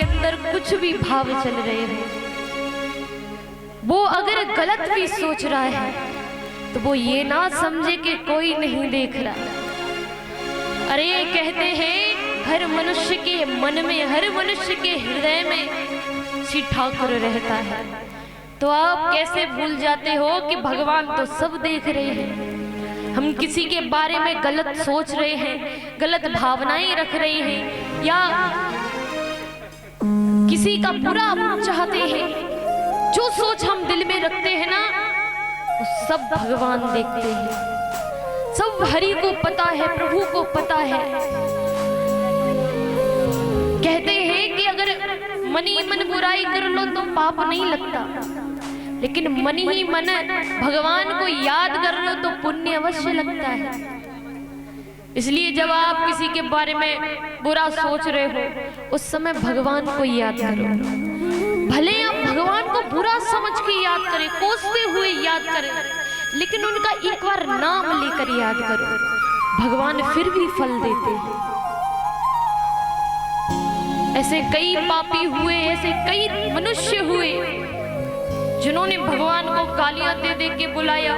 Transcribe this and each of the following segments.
अंदर कुछ भी भाव चल रहे हो, वो अगर गलत भी सोच रहा है तो वो ये ना समझे कि कोई नहीं देख रहा। अरे कहते हैं हर मनुष्य के मन में, हर मनुष्य के हृदय में श्री ठाकुर रहता है। तो आप कैसे भूल जाते हो कि भगवान तो सब देख रहे हैं। हम किसी के बारे में गलत सोच रहे हैं, गलत भावनाएं रख रहे हैं, या किसी का बुरा चाहते हैं, जो सोच हम दिल में रखते हैं ना, वो सब भगवान देखते हैं। सब हरि को पता है, प्रभु को पता है। कहते हैं कि अगर मन ही मन बुराई कर लो तो पाप नहीं लगता, लेकिन मन ही मन भगवान को याद कर लो तो पुण्य अवश्य लगता है। इसलिए जब आप किसी के बारे में बुरा सोच रहे हो, उस समय भगवान को याद करो। भले आप भगवान को बुरा समझ के याद करें, कोसते हुए याद करें, लेकिन उनका एक बार नाम लेकर याद करो, भगवान फिर भी फल देते हैं। ऐसे कई पापी हुए, ऐसे कई मनुष्य हुए जिन्होंने भगवान को गालियां दे दे के बुलाया,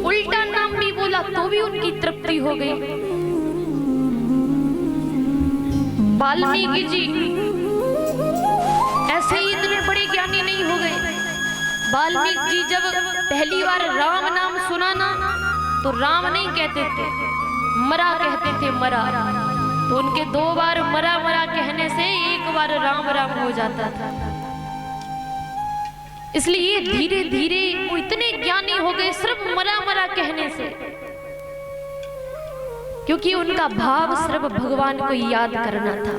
उल्टा नाम भी बोला तो भी उनकी तृप्ति हो गई। वाल्मीकि जी ऐसे ही इतने बड़े ज्ञानी नहीं हो गए। वाल्मीकि जी जब पहली बार राम नाम सुना ना, तो राम नहीं कहते थे, मरा कहते थे, मरा। तो उनके 2 बार मरा मरा कहने से 1 बार राम राम हो जाता था। इसलिए धीरे धीरे वो इतने ज्ञानी हो गए सिर्फ मरा मरा कहने से, क्योंकि उनका भाव सिर्फ भगवान को याद करना था।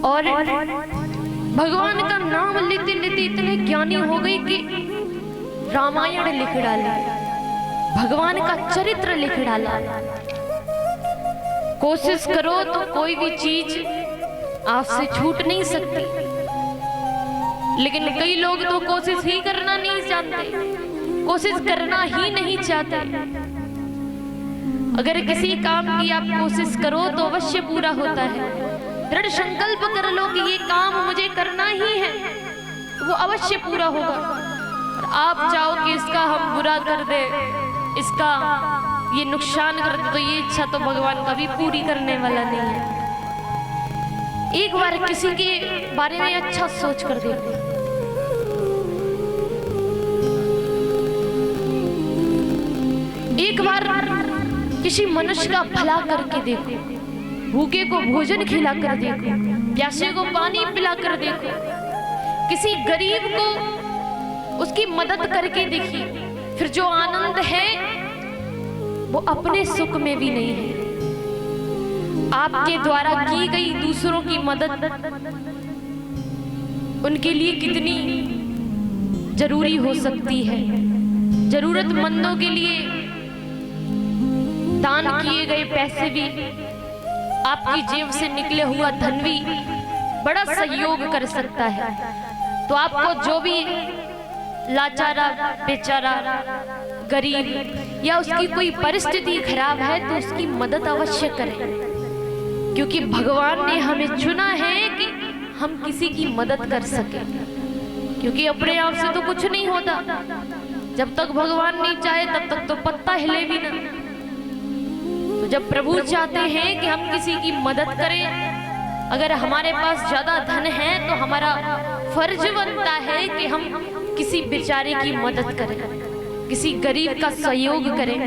और भगवान का नाम लेते लेते इतने ज्ञानी हो गए कि रामायण लिख डाला, भगवान का चरित्र लिख डाला। कोशिश करो तो कोई भी चीज आपसे छूट नहीं सकती, लेकिन कई लोग तो कोशिश ही करना नहीं जानते, कोशिश करना ही नहीं चाहते। अगर किसी काम की आप कोशिश करो तो अवश्य पूरा होता है। दृढ़ संकल्प कर लो कि ये काम मुझे करना ही है, तो वो अवश्य पूरा होगा। और आप चाहो कि इसका हम बुरा कर दे, इसका ये नुकसान कर दे, तो ये इच्छा तो भगवान कभी पूरी करने वाला नहीं है। एक बार किसी के बारे में अच्छा सोच कर देखो, एक बार किसी मनुष्य का भला करके देखो, भूखे को भोजन खिला कर देखो, प्यासे को पानी पिला कर देखो, किसी गरीब को उसकी मदद करके देखिए। फिर जो आनंद है वो अपने सुख में भी नहीं है। आपके द्वारा की गई दूसरों की मदद उनके लिए कितनी जरूरी हो सकती है। जरूरतमंदों के लिए दान किए गए पैसे भी, आपकी जेब से निकले हुआ धन भी बड़ा सहयोग कर सकता है। तो आपको जो भी लाचारा, बेचारा, गरीब या उसकी कोई परिस्थिति खराब है तो उसकी मदद अवश्य करें, क्योंकि भगवान ने हमें चुना है कि हम किसी की मदद कर सकें। क्योंकि अपने आप से तो कुछ नहीं होता, जब तक भगवान नहीं चाहे तब तक तो पत्ता हिले भी ना। तो जब प्रभु चाहते हैं कि हम किसी की मदद करें, अगर हमारे पास ज्यादा धन है तो हमारा फर्ज बनता है कि हम किसी बेचारे की मदद करें, किसी गरीब का सहयोग करें।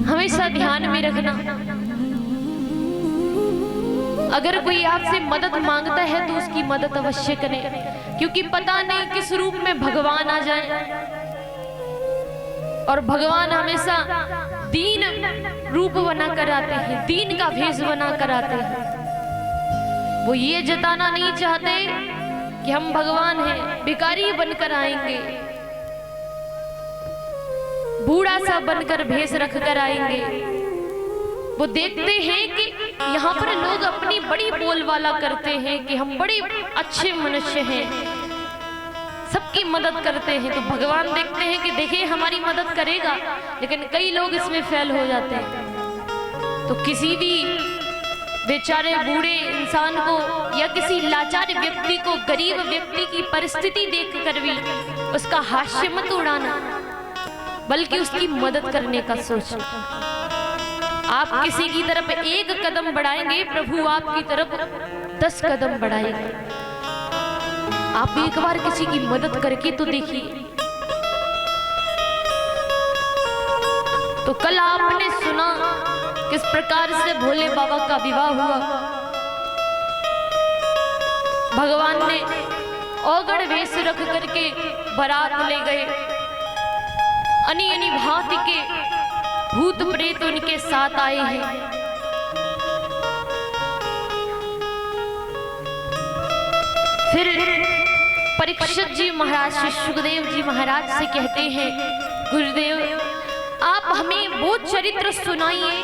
हमेशा ध्यान में रखना, अगर कोई आपसे मदद मांगता है तो उसकी मदद अवश्य करें, क्योंकि पता नहीं किस रूप में भगवान आ जाए। और भगवान हमेशा दीन रूप बना कर आते हैं, दीन का भेष बना कर आते हैं। वो ये जताना नहीं चाहते कि हम भगवान हैं, भिखारी बनकर आएंगे, बूढ़ा सा बनकर भेष रख कर आएंगे। वो देखते हैं कि यहाँ पर लोग अपनी बड़ी बोलबाला करते हैं कि हम बड़े अच्छे मनुष्य हैं, सबकी मदद करते हैं। तो भगवान देखते हैं कि देखिए हमारी मदद करेगा, लेकिन कई लोग इसमें फेल हो जाते हैं। तो किसी भी बेचारे बूढ़े इंसान को या किसी लाचार व्यक्ति को, गरीब व्यक्ति की परिस्थिति देखकर भी उसका हास्य मत उड़ाना, बल्कि उसकी मदद करने का सोचना। आप किसी की तरफ एक कदम बढ़ाएंगे, प्रभु आपकी तरफ 10 कदम बढ़ाएंगे। आप एक बार किसी की मदद करके तो देखिए। तो कल आपने सुना किस प्रकार से भोले बाबा का विवाह हुआ। भगवान ने औगण वेश रख करके बारात ले गए। अनी अनी भांति के भूत प्रेत उनके साथ आए हैं। फिर परीक्षित जी महाराज श्री सुखदेव जी महाराज से कहते हैं, गुरुदेव आप हमें वो चरित्र सुनाइए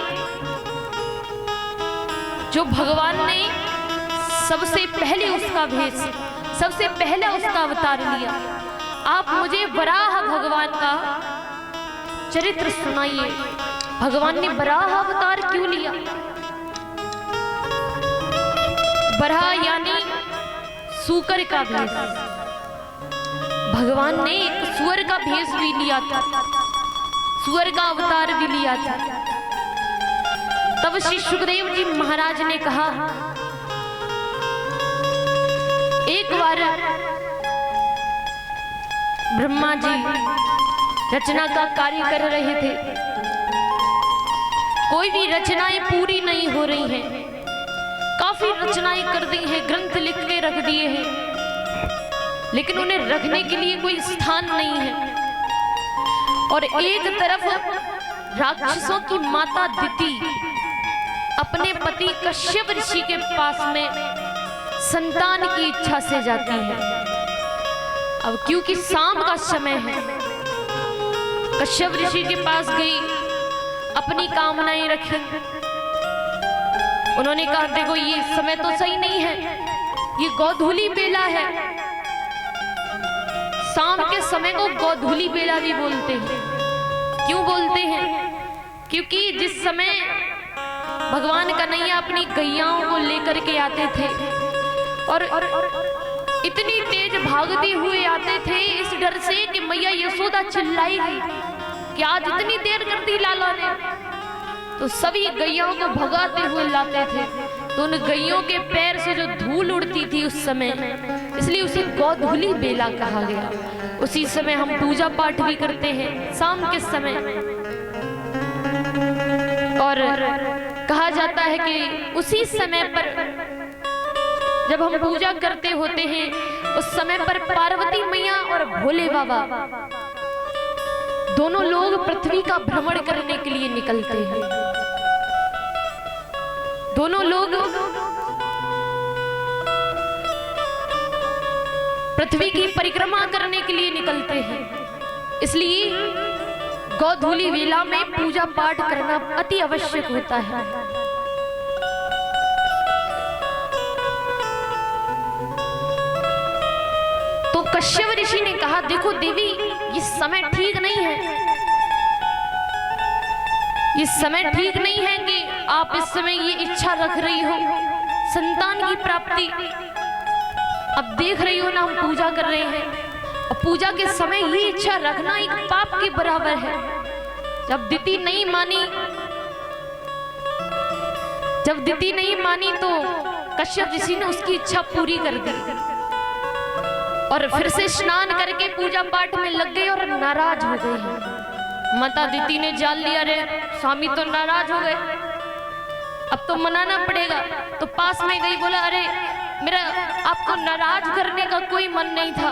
जो भगवान ने सबसे पहले उसका भेष, सबसे पहले उसका अवतार लिया। आप मुझे वराह भगवान का चरित्र सुनाइए। भगवान ने वराह अवतार क्यों लिया? वराह यानी सूकर का भेष। भगवान ने एक सुअर का भेष भी लिया था, सुअर का अवतार भी लिया था। तब श्री सुखदेव जी महाराज ने कहा, एक बार ब्रह्मा जी रचना का कार्य कर रहे थे। कोई भी रचनाएं पूरी नहीं हो रही हैं। काफी रचनाएं कर दी हैं, ग्रंथ लिख के रख दिए हैं, लेकिन उन्हें रखने के लिए कोई स्थान नहीं है। और एक तरफ राक्षसों की माता दिति अपने पति कश्यप ऋषि के पास में संतान की इच्छा से जाती है। अब क्योंकि शाम का समय है, कश्यप ऋषि के पास गई, अपनी कामनाएं रखी। उन्होंने कहा, देखो ये समय तो सही नहीं है, ये गोधूली बेला है। शाम के समय को गोधूली बेला भी बोलते हैं। क्यों बोलते हैं? क्योंकि जिस समय भगवान कन्हैया अपनी गैयाओं को लेकर के आते थे और इतनी तेज भागते हुए आते थे इस डर से कि मैया यशोदा चिल्लाएगी कि आज इतनी देर कर दी लाला ने, तो सभी गैयाओं को भगाते हुए लाते थे। तो उन गैयों के पैर से जो धूल उड़ती थी उस समय, इसलिए उसे गोधूली बेला कहा गया। उसी समय हम पूजा पाठ भी करते हैं शाम के समय। और कहा जाता है कि उसी समय पर जब हम पूजा करते होते हैं, उस समय पर पार्वती मैया और भोले बाबा दोनों लोग पृथ्वी का भ्रमण करने के लिए निकलते हैं। दोनों लोग पृथ्वी की परिक्रमा करने के लिए निकलते हैं। इसलिए गोधूली वेला में पूजा पाठ करना अति आवश्यक होता है। तो कश्यप ऋषि ने कहा, देखो देवी ये समय ठीक नहीं है, ये समय ठीक नहीं है कि आप इस समय ये इच्छा रख रही हो संतान की प्राप्ति। अब देख रही हो ना, हम पूजा कर रहे हैं और पूजा के समय ये इच्छा रखना एक पाप के बराबर है। जब दिति नहीं मानी तो कश्यप ऋषि ने उसकी इच्छा पूरी कर दी और फिर से स्नान करके पूजा पाठ में लग गए और नाराज हो गए हैं। माता दिति ने जान लिया, रे स्वामी तो नाराज हो गए, अब तो मनाना पड़ेगा। तो पास में गई, बोला, अरे मेरा आपको नाराज करने का कोई मन नहीं था,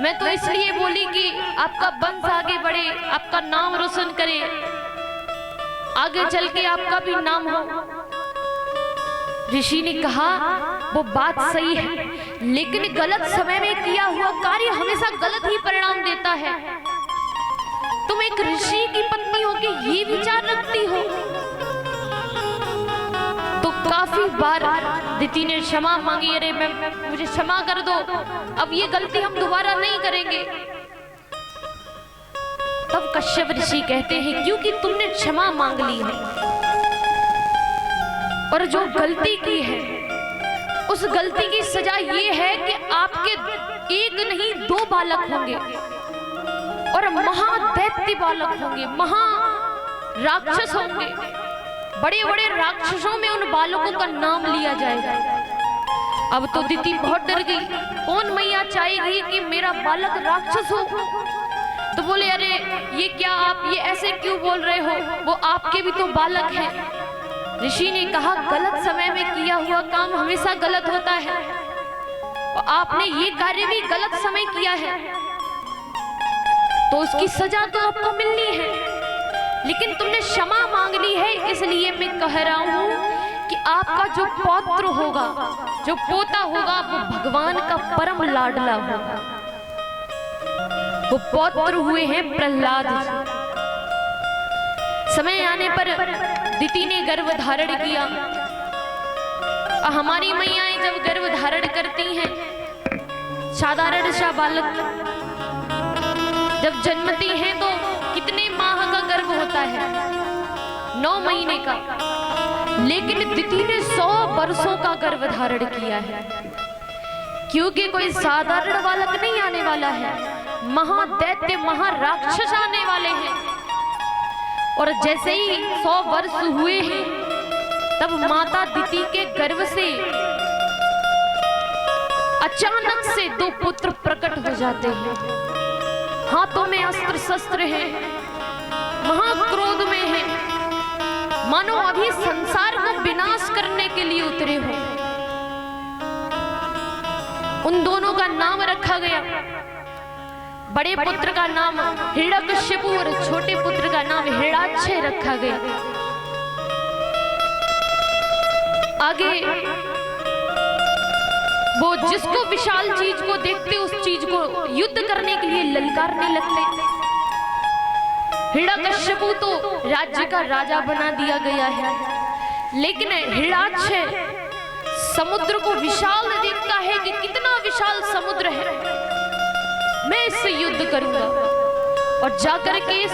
मैं तो इसलिए बोली कि आपका वंश आगे बढ़े, आपका नाम रोशन करे, आगे चल के आपका भी नाम हो। ऋषि ने कहा, वो बात सही है, लेकिन गलत समय में किया हुआ कार्य हमेशा गलत ही परिणाम देता है। तुम एक ऋषि की पत्नी होके ये विचार रखती हो। तो काफी बार दिति ने क्षमा मांगी, अरे मुझे क्षमा कर दो, अब ये गलती हम दोबारा नहीं करेंगे। तब कश्यप ऋषि कहते हैं, क्योंकि तुमने क्षमा मांग ली है, और जो गलती की है उस गलती की सजा ये है कि आपके एक नहीं दो बालक होंगे और महादैत्य बालक होंगे, महा राक्षस होंगे। बड़े बड़े राक्षसों में उन बालकों का नाम लिया जाएगा। अब तो दिति बहुत डर गई, कौन मैया चाहेगी कि मेरा बालक राक्षस हो? तो बोले अरे ये क्या, आप ये ऐसे क्यों बोल रहे हो, वो आपके भी तो बालक हैं। ऋषि ने कहा गलत समय में किया हुआ काम हमेशा गलत होता है और आपने ये कार्य भी गलत समय किया है तो उसकी सजा तो आपको मिलनी है, लेकिन तुमने क्षमा मांग ली है, इसलिए मैं कह रहा हूं कि आपका जो पौत्र होगा, जो पोता होगा, वो भगवान का परम लाडला होगा। वो पौत्र हुए हैं प्रहलाद। समय आने पर दिति ने गर्भ धारण किया। हमारी मैयाएं जब गर्भ धारण करती हैं, साधारण सा बालक जब जन्मती हैं तो कितने माह का गर्भ होता है? 9 महीने का। लेकिन दिति ने 100 वर्षों का गर्भ धारण किया है, क्योंकि कोई साधारण बालक नहीं आने वाला है, महादैत्य महाराक्षस आने वाले हैं। और जैसे ही 100 वर्ष हुए हैं तब माता दिति के गर्भ से अचानक से 2 पुत्र प्रकट हो जाते हैं। हाथों में अस्त्र शस्त्र हैं, महाक्रोध में हैं, मानो अभी संसार को विनाश करने के लिए उतरे हो। उन दोनों का नाम रखा गया, बड़े पुत्र का नाम हिरण्यकश्यप और छोटे पुत्र का नाम हिरण्याक्ष रखा गया। आगे वो जिसको विशाल चीज को देखते उस चीज को युद्ध करने के लिए ललकारने लगते। हिरण्यकश्यप तो राज्य का राजा बना दिया गया है, लेकिन हिरण्याक्ष समुद्र को विशाल देखता है कि कितना विशाल समुद्र है, मैं इससे युद्ध करूंगा। और जाकर के